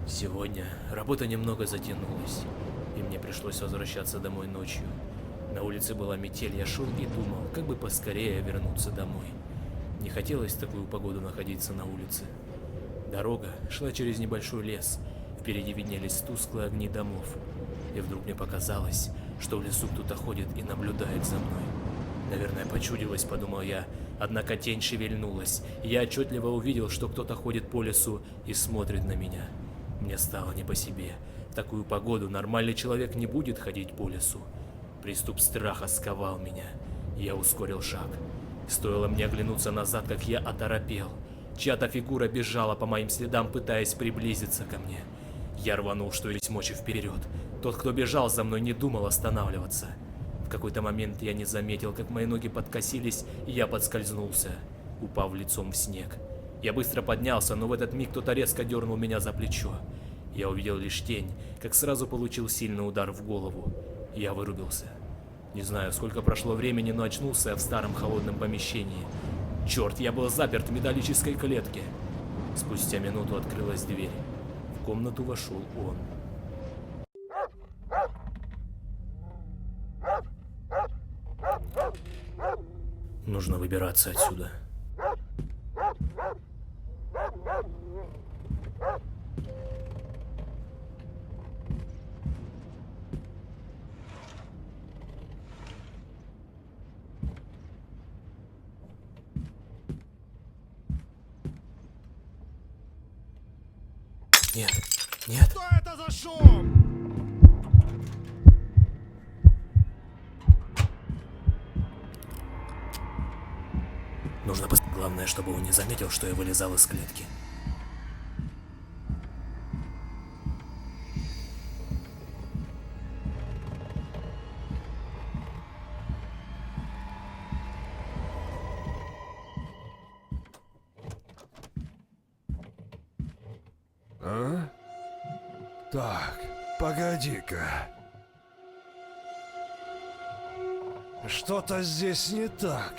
Сегодня работа немного затянулась, и мне пришлось возвращаться домой ночью. На улице была метель, я шел и думал, как бы поскорее вернуться домой. Не хотелось в такую погоду находиться на улице. Дорога шла через небольшой лес, впереди виднелись тусклые огни домов. И вдруг мне показалось, что в лесу кто-то ходит и наблюдает за мной. Наверное, почудилось, подумал я, однако тень шевельнулась, и я отчетливо увидел, что кто-то ходит по лесу и смотрит на меня. Мне стало не по себе. В такую погоду нормальный человек не будет ходить по лесу. Приступ страха сковал меня. Я ускорил шаг. Стоило мне оглянуться назад, как я оторопел. Чья-то фигура бежала по моим следам, пытаясь приблизиться ко мне. Я рванул, что есть мочи, вперед. Тот, кто бежал за мной, не думал останавливаться. В какой-то момент я не заметил, как мои ноги подкосились, и я подскользнулся, упав лицом в снег. Я быстро поднялся, но в этот миг кто-то резко дернул меня за плечо. Я увидел лишь тень, как сразу получил сильный удар в голову. Я вырубился. Не знаю, сколько прошло времени, но очнулся я в старом холодном помещении. Черт, я был заперт в металлической клетке. Спустя минуту открылась дверь. В комнату вошел он. Нужно выбираться отсюда. Нет, нет. Что это за шум? Нужно Главное, чтобы он не заметил, что я вылезал из клетки. А? Так, погоди-ка. Что-то здесь не так.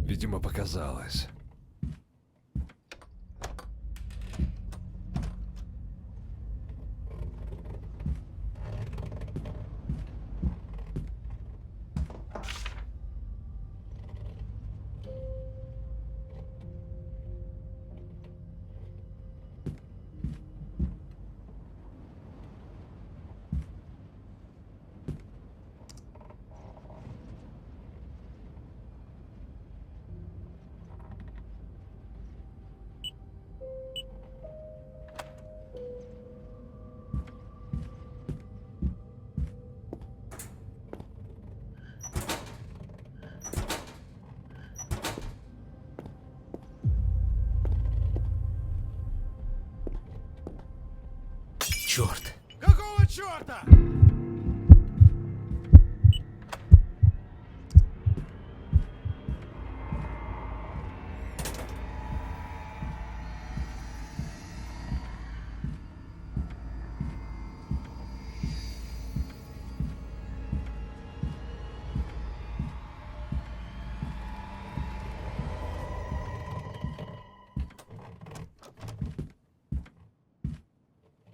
Видимо, показалось. Черт! Какого черта?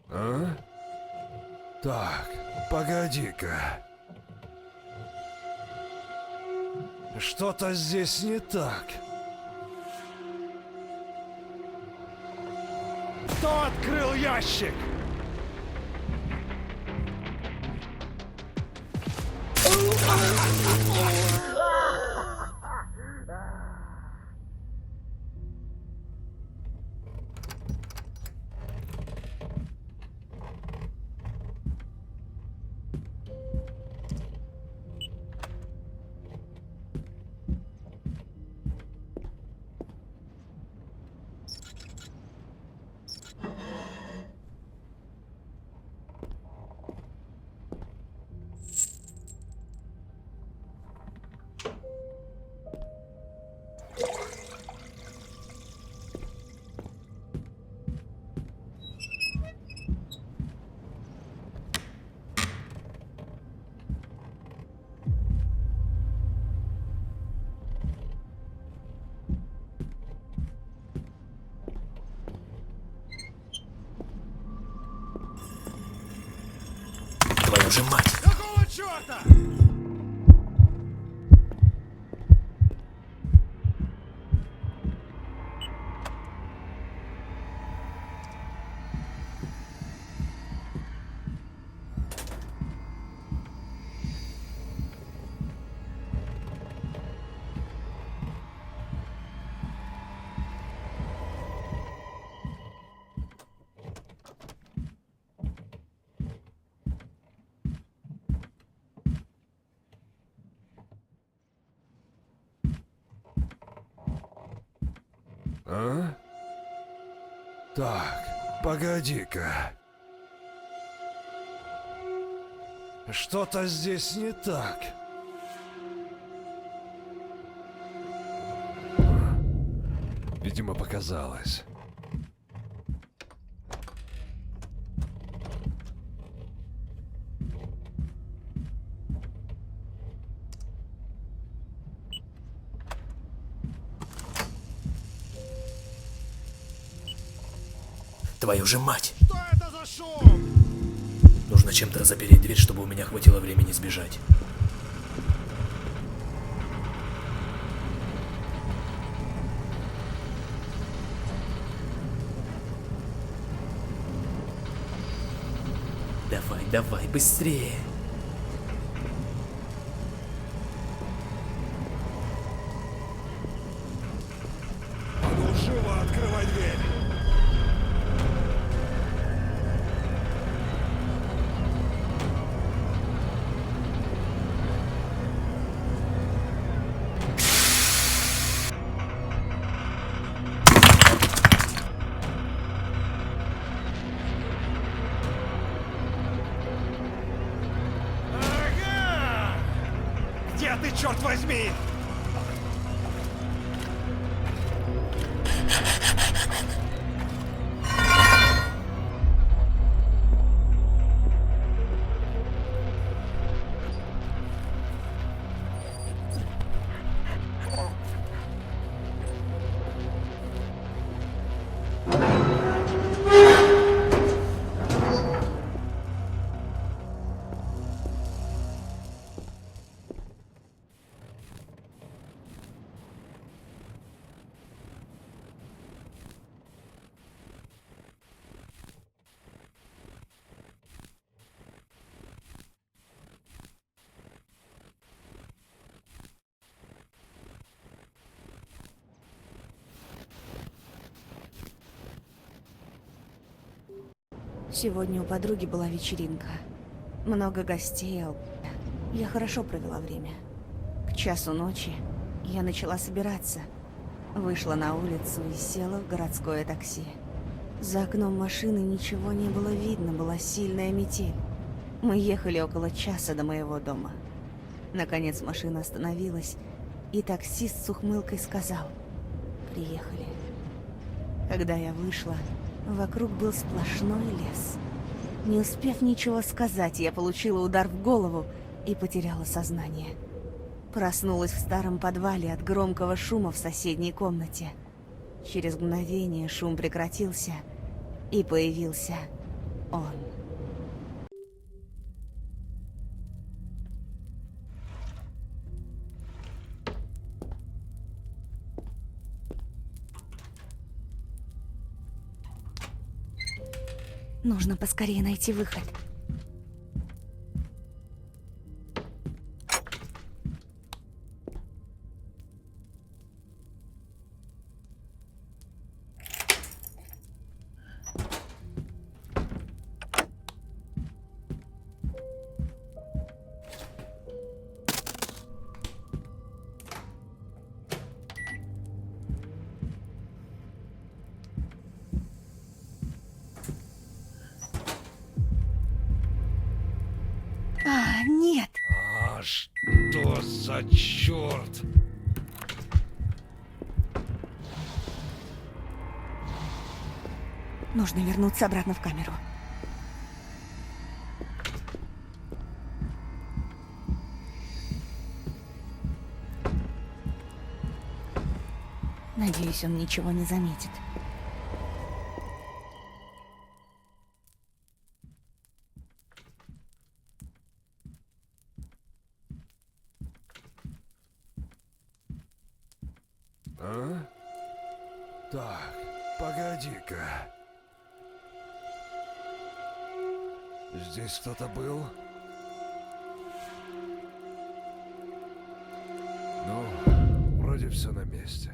А? Так, погоди-ка. Что-то здесь не так. Кто открыл ящик? же мать! Какого черта? А? Так, погоди-ка. Что-то здесь не так. Видимо, показалось. Твою же мать! Что это за шум? Нужно чем-то запереть дверь, чтобы у меня хватило времени сбежать. Давай, давай, быстрее! А ну живо открывай дверь. Ага! Где ты, черт возьми? Сегодня у подруги была вечеринка. Много гостей. Я хорошо провела время. К часу ночи я начала собираться. Вышла на улицу и села в городское такси. За окном машины ничего не было видно, была сильная метель. Мы ехали около часа до моего дома. Наконец машина остановилась, и таксист с ухмылкой сказал: «Приехали». Когда я вышла, вокруг был сплошной лес. Не успев ничего сказать, я получила удар в голову и потеряла сознание. Проснулась в старом подвале от громкого шума в соседней комнате. Через мгновение шум прекратился, и появился он. Нужно поскорее найти выход. Нет! А что за черт? Нужно вернуться обратно в камеру. Надеюсь, он ничего не заметит. А? Так, погоди-ка. Здесь кто-то был? Ну, вроде все на месте.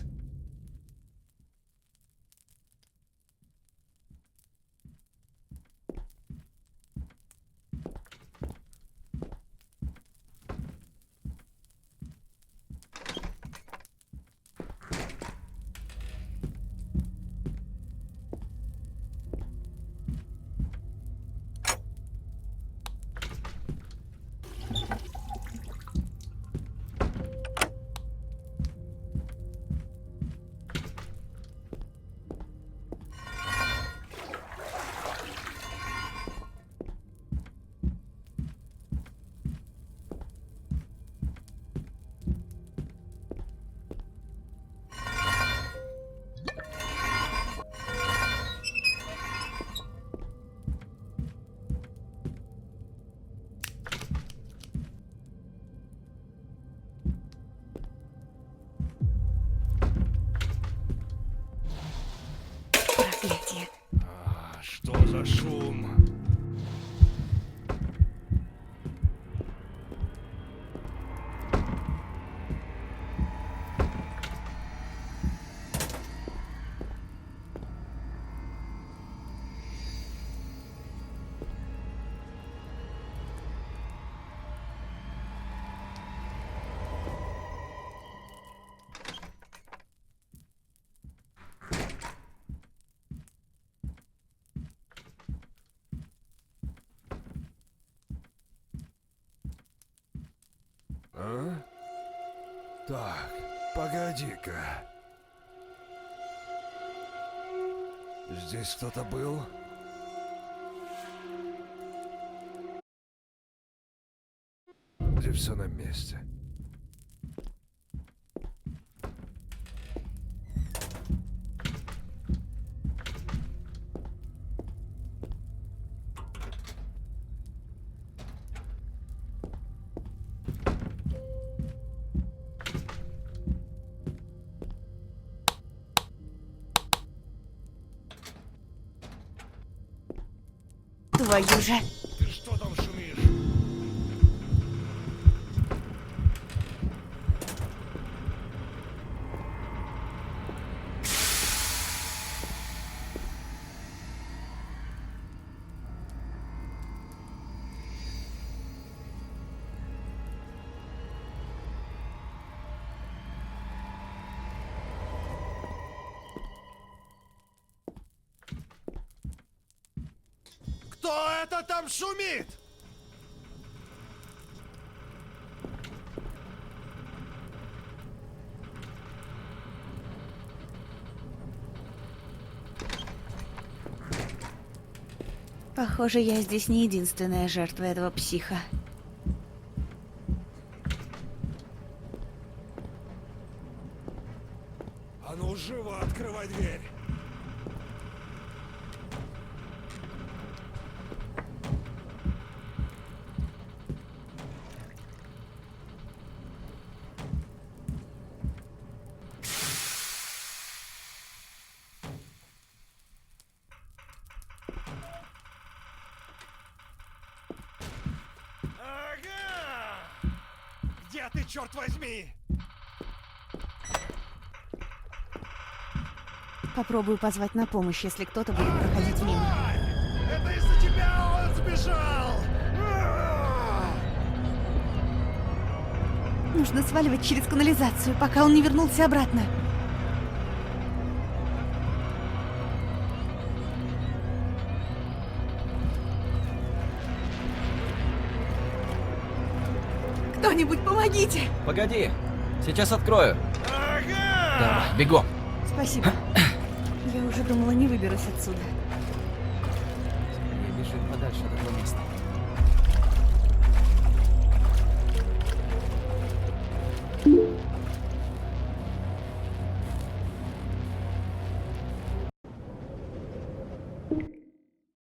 Проклятие. Что за шум? А? Так, погоди-ка. Здесь кто-то был? Где все на месте? Твою же. Ты что там шумишь? Кто это там шумит? Похоже, я здесь не единственная жертва этого психа. А ну живо открывай дверь. Ага! Где ты, черт возьми? Попробую позвать на помощь, если кто-то будет проходить мимо. Ай! Это из-за тебя он сбежал! Нужно сваливать через канализацию, пока он не вернулся обратно. Кто-нибудь помогите! Погоди, сейчас открою. Ага! Давай, бегом. Спасибо. Я уже думала, не выберусь отсюда. Я бежим подальше от этого места.